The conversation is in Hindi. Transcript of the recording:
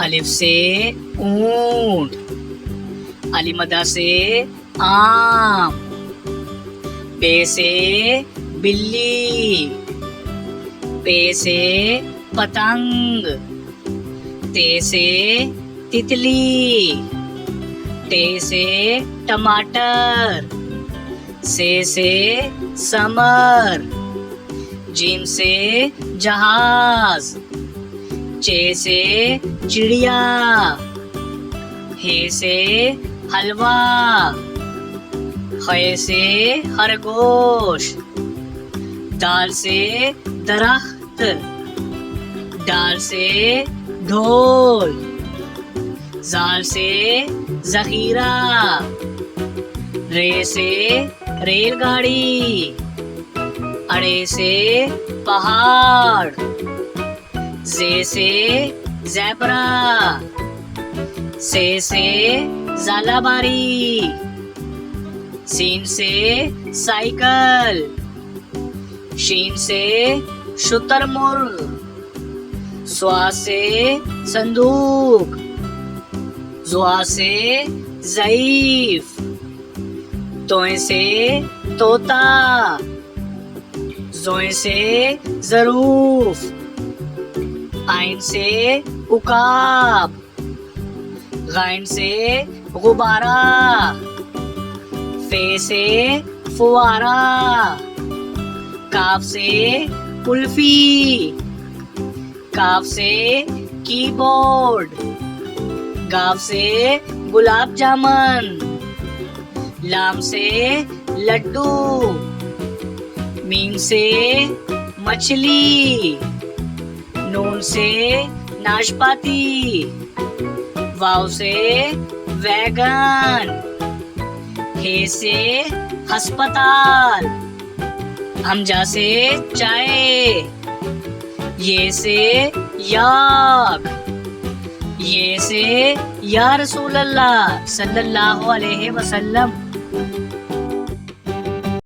अलिफ से ऊंट, अलिमदा से आम, बे से बिल्ली, पे से पतंग, ते से तितली, टे से टमाटर, से समर, जीम से जहाज, चे से चिड़िया, हे से हलवा, खे से खरगोश, दाल से दरख्त, डाल से ढोल, जाल से जखीरा, रे से रेलगाड़ी, अड़े से पहाड़, जे से ज़ेब्रा, से ज़ालाबारी, सीन से साइकिल, शीन से शुतुरमुर्ग, स्वा से संदूक, जुआ से ज़ईफ, तोए से तोता, जोए से ज़रूफ, आइन से उकाब, गाइन से गुब्बारा, फे से फुवारा, काफ से कुल्फी, काफ से कीबोर्ड, गाफ से गुलाब जामुन, लाम से लड्डू, मीम से मछली, नून से नाशपाती, वाव से वैगन, हे से अस्पताल, हमजा से चाय, ये से याक, ये से या रसूल अल्लाह सल्लल्लाहु अलैहि वसल्लम।